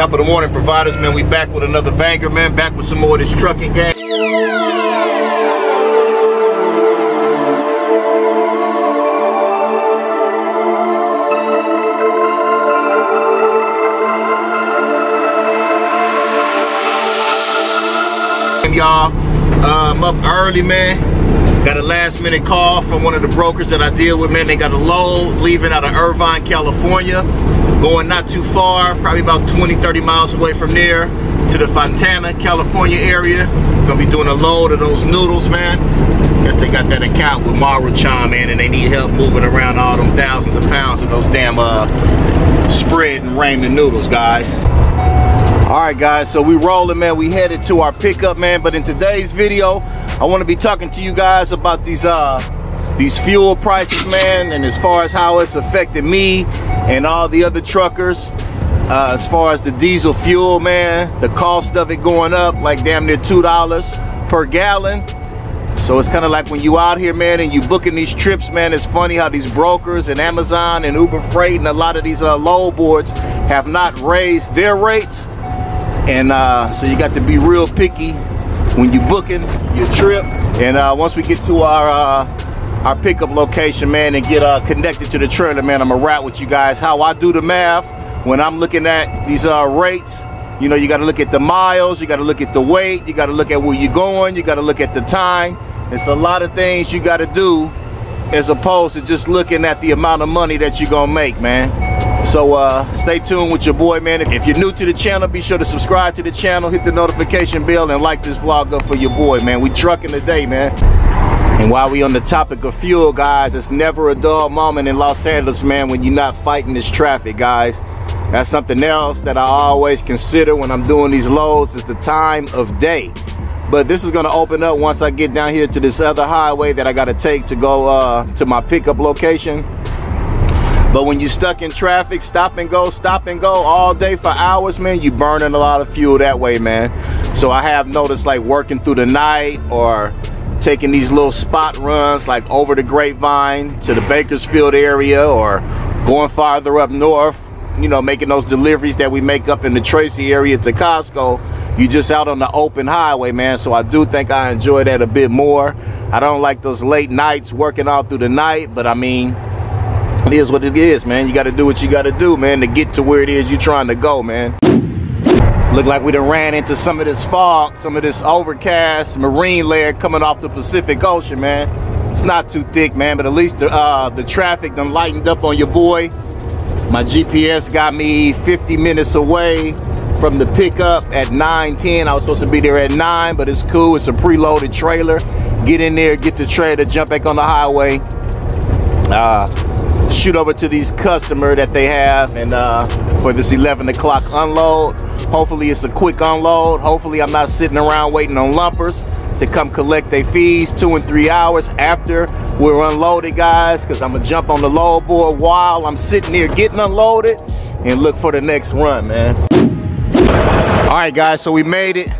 Top of the morning, providers, man. We back with another banger, man. Back with some more of this trucking gang. Y'all, I'm up early, man. Got a last minute call from one of the brokers that I deal with, man. They got a load leaving out of Irvine, California, going not too far, probably about 20-30 miles away from there to the Fontana, California area. Gonna be doing a load of those noodles, man. Guess they got that account with Maruchan, man, and they need help moving around all them thousands of pounds of those damn spread and ramen noodles, guys. All right, guys, so we rolling, man. We headed to our pickup, man. But in today's video, I want to be talking to you guys about these fuel prices, man, and as far as how it's affected me and all the other truckers. As far as the diesel fuel, man, the cost of it going up like damn near $2 per gallon. So it's kind of like when you out here, man, and you booking these trips, man. It's funny how these brokers and Amazon and UBERFREIGHT and a lot of these load boards have not raised their rates. And so you got to be real picky when you booking your trip. And once we get to our pickup location, man, and get connected to the trailer, man, I'm gonna wrap with you guys how I do the math when I'm looking at these rates. You know, you got to look at the miles, you got to look at the weight, you got to look at where you're going, you got to look at the time. It's a lot of things you got to do as opposed to just looking at the amount of money that you're gonna make, man. So stay tuned with your boy, man. If you're new to the channel, be sure to subscribe to the channel, hit the notification bell, and like this vlog up for your boy, man. We trucking today, man. And while we on the topic of fuel, guys, it's never a dull moment in Los Angeles, man, when you're not fighting this traffic, guys. That's something else that I always consider when I'm doing these loads, is the time of day. But this is gonna open up once I get down here to this other highway that I gotta take to go to my pickup location. But when you're stuck in traffic, stop and go all day for hours, man, you burning a lot of fuel that way, man. So I have noticed, like, working through the night or taking these little spot runs like over the Grapevine to the Bakersfield area, or going farther up north, you know, making those deliveries that we make up in the Tracy area to Costco. You just out on the open highway, man. So I do think I enjoy that a bit more. I don't like those late nights working all through the night, but I mean, it is what it is, man. You got to do what you got to do, man, to get to where it is you're trying to go, man. Look like we done ran into some of this fog, some of this overcast marine layer coming off the Pacific Ocean, man. It's not too thick, man, but at least the traffic done lightened up on your boy. My GPS got me 50 minutes away from the pickup at 9:10. I was supposed to be there at 9, but it's cool. It's a preloaded trailer. Get in there, get the trailer, jump back on the highway. Shoot over to these customer that they have, and for this 11 o'clock unload. Hopefully it's a quick unload. Hopefully I'm not sitting around waiting on lumpers to come collect their fees 2 and 3 hours after we're unloaded, guys, because I'm gonna jump on the load board while I'm sitting there getting unloaded and look for the next run, man. All right, guys, so we made it.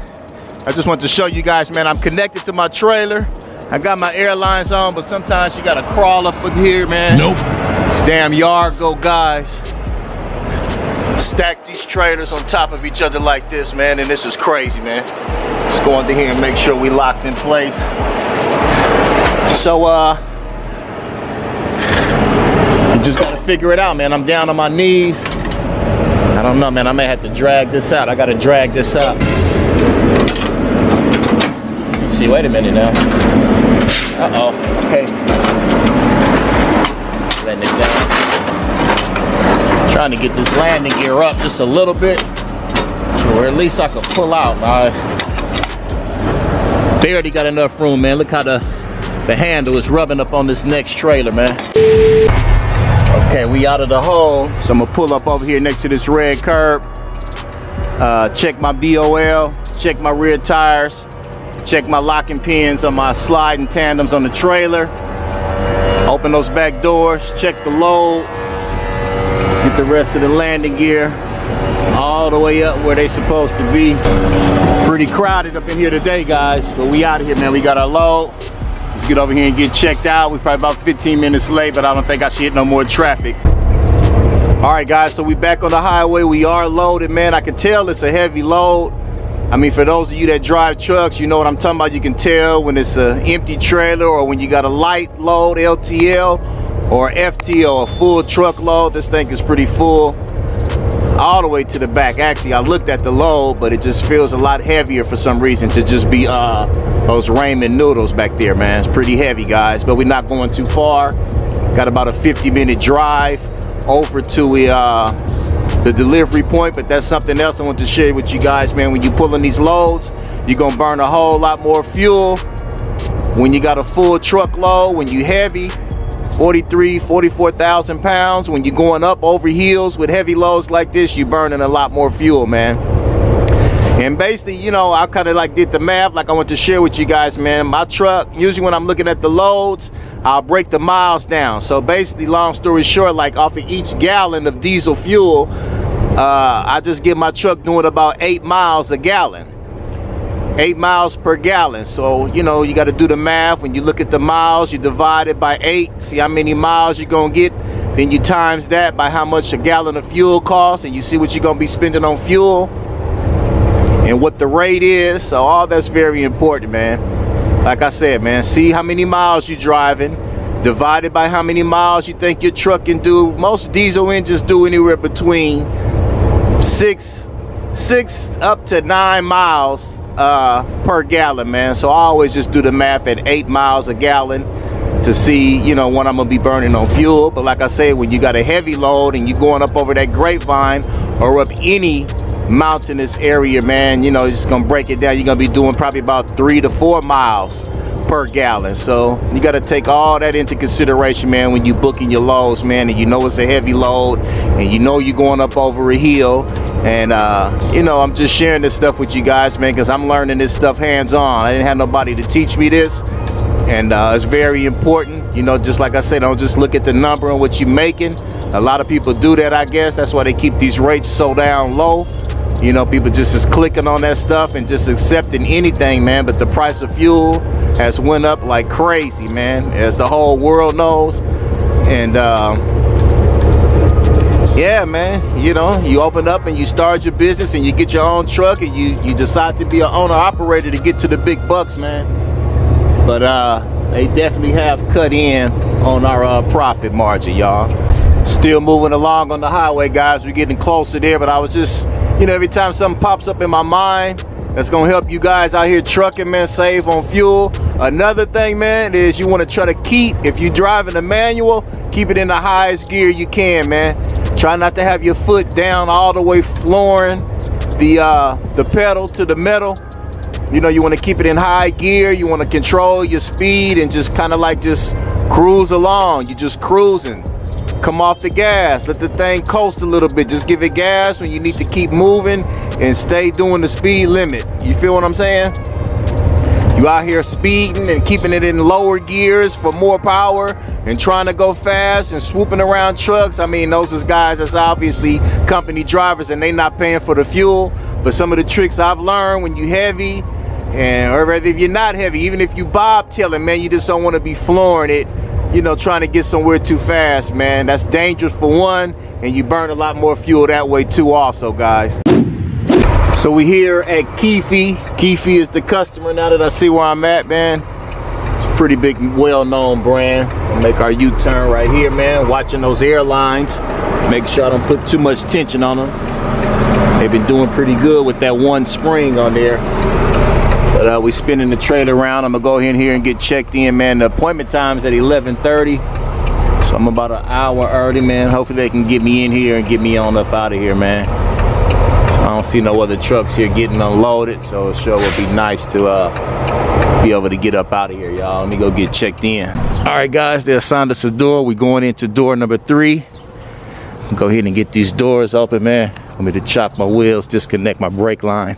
I just want to show you guys, man, I'm connected to my trailer. I got my airlines on, but sometimes you gotta crawl up with here, man. Nope. This damn yard go, guys. Stack these trailers on top of each other like this, man, and this is crazy, man. Let's go under here and make sure we locked in place. So, you just gotta figure it out, man. I'm down on my knees. I don't know, man, I may have to drag this out. I gotta drag this out. Let's see, wait a minute now. Uh-oh, okay. Letting it down. Trying to get this landing gear up just a little bit, or at least I could pull out. Barely got enough room, man. Look how the handle is rubbing up on this next trailer, man. Okay, we out of the hole, so I'm gonna pull up over here next to this red curb. Check my BOL, check my rear tires, check my locking pins on my sliding tandems on the trailer. Open those back doors, check the load, get the rest of the landing gear all the way up where they supposed to be. Pretty crowded up in here today, guys, but we out of here, man. We got our load. Let's get over here and get checked out. We're probably about 15 minutes late, but I don't think I should hit no more traffic. All right, guys, so we back on the highway. We are loaded, man. I can tell it's a heavy load. I mean, for those of you that drive trucks, you know what I'm talking about. You can tell when it's an empty trailer or when you got a light load, LTL or FTL, a full truckload. This thing is pretty full all the way to the back. Actually, I looked at the load, but it just feels a lot heavier for some reason to just be those ramen noodles back there, man. It's pretty heavy, guys, but we're not going too far. Got about a 50-minute drive over to the delivery point, but that's something else I want to share with you guys, man. When you pulling these loads, you're gonna burn a whole lot more fuel. When you got a full truckload, when you heavy, 44,000 pounds, when you're going up over hills with heavy loads like this, you're burning a lot more fuel, man. And basically, you know, I kind of like did the math, like I want to share with you guys, man. My truck, usually when I'm looking at the loads, I'll break the miles down. So basically, long story short, like off of each gallon of diesel fuel, I just get my truck doing about 8 miles a gallon. 8 miles per gallon. So, you know, you got to do the math. When you look at the miles, you divide it by 8, see how many miles you're gonna get, then you times that by how much a gallon of fuel costs, and you see what you're gonna be spending on fuel and what the rate is. So all that's very important, man. Like I said, man, see how many miles you're driving, divided by how many miles you think your truck can do. Most diesel engines do anywhere between 6 up to 9 miles per gallon, man. So I always just do the math at 8 miles a gallon to see, you know, what I'm gonna be burning on fuel. But like I said, when you got a heavy load and you're going up over that grapevine or up any mountainous area, man, you know, it's gonna break it down. You're gonna be doing probably about 3 to 4 miles per gallon. So you got to take all that into consideration, man, when you booking your loads, man. And you know it's a heavy load, and you know you're going up over a hill. And you know, I'm just sharing this stuff with you guys, man, because I'm learning this stuff hands-on. I didn't have nobody to teach me this, and it's very important. You know, just like I said, don't just look at the number and what you're making. A lot of people do that, I guess. That's why they keep these rates so down low. You know, people just is clicking on that stuff and just accepting anything, man. But the price of fuel has went up like crazy, man, as the whole world knows. And yeah, man, you know, you open up and you start your business and you get your own truck and you decide to be an owner operator to get to the big bucks, man. But they definitely have cut in on our profit margin, y'all. Still moving along on the highway, guys. We're getting closer there, but I was just, you know, every time something pops up in my mind that's gonna help you guys out here trucking, man, save on fuel. Another thing, man, is you want to try to keep, if you're driving a manual, keep it in the highest gear you can, man. Try not to have your foot down all the way flooring the pedal to the metal. You know, you want to keep it in high gear. You want to control your speed and just kind of like just cruise along. You're just cruising. Come off the gas, let the thing coast a little bit. Just give it gas when you need to keep moving and stay doing the speed limit. You feel what I'm saying? You out here speeding and keeping it in lower gears for more power and trying to go fast and swooping around trucks. I mean, those is guys that's obviously company drivers and they not paying for the fuel. But some of the tricks I've learned when you heavy, and or if you're not heavy, even if you bobtailing, man, you just don't want to be flooring it, you know, trying to get somewhere too fast, man. That's dangerous for one, and you burn a lot more fuel that way too also, guys. So we here at Keefe. Keefe is the customer now that I see where I'm at, man. It's a pretty big, well-known brand. We'll make our U-turn right here, man. Watching those airlines. Make sure I don't put too much tension on them. They've been doing pretty good with that one spring on there. But we spinning the trailer around. I'm gonna go in here and get checked in, man. The appointment time's at 11:30. So I'm about an hour early, man. Hopefully they can get me in here and get me on up out of here, man. I don't see no other trucks here getting unloaded, so it sure would be nice to be able to get up out of here, y'all. Let me go get checked in. All right, guys, they assigned us a door. We're going into door number 3. Go ahead and get these doors open, man. Want me to chop my wheels, disconnect my brake line.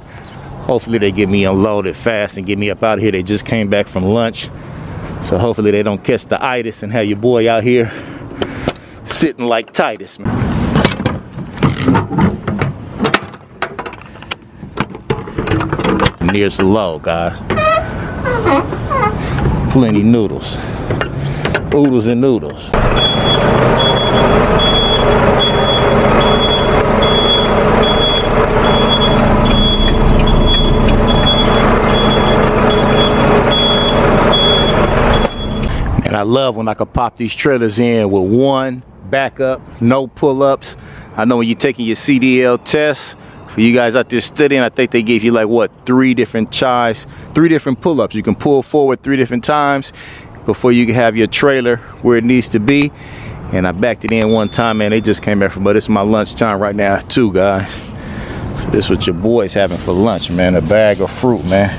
Hopefully they get me unloaded fast and get me up out of here. They just came back from lunch, so hopefully they don't catch the itis and have your boy out here sitting like Titus, man. Nears the low, guys. Plenty noodles. Oodles and noodles. I love when I can pop these trailers in with one backup, no pull-ups. I know when you're taking your CDL test, for you guys out there studying, I think they gave you like what, 3 different tries, 3 different pull-ups. You can pull forward 3 different times before you can have your trailer where it needs to be. And I backed it in one time, man. They just came back from, but it's my lunch time right now too, guys. So this is what your boy's having for lunch, man. A bag of fruit, man.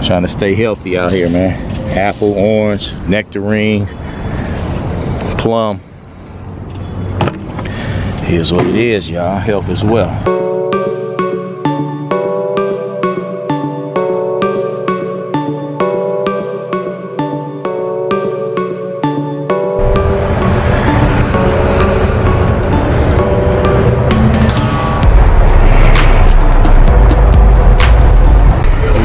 Trying to stay healthy out here, man. Apple, orange, nectarine, plum. Here's what it is, y'all. Health as well.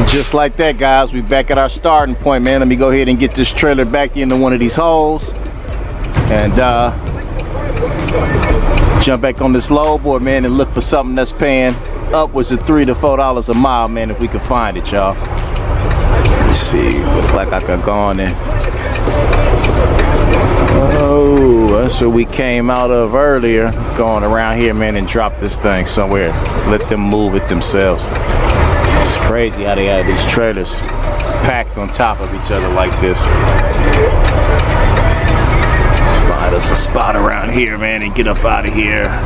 Just like that, guys, we back at our starting point, man. Let me go ahead and get this trailer back into one of these holes and jump back on this load board, man, and look for something that's paying upwards of $3 to $4 a mile, man, if we can find it, y'all. Let's see, look like I could go on there. Oh, that's what we came out of earlier, going around here, man, and drop this thing somewhere. Let them move it themselves. It's crazy how they have these trailers packed on top of each other like this. Let's find us a spot around here, man, and get up out of here.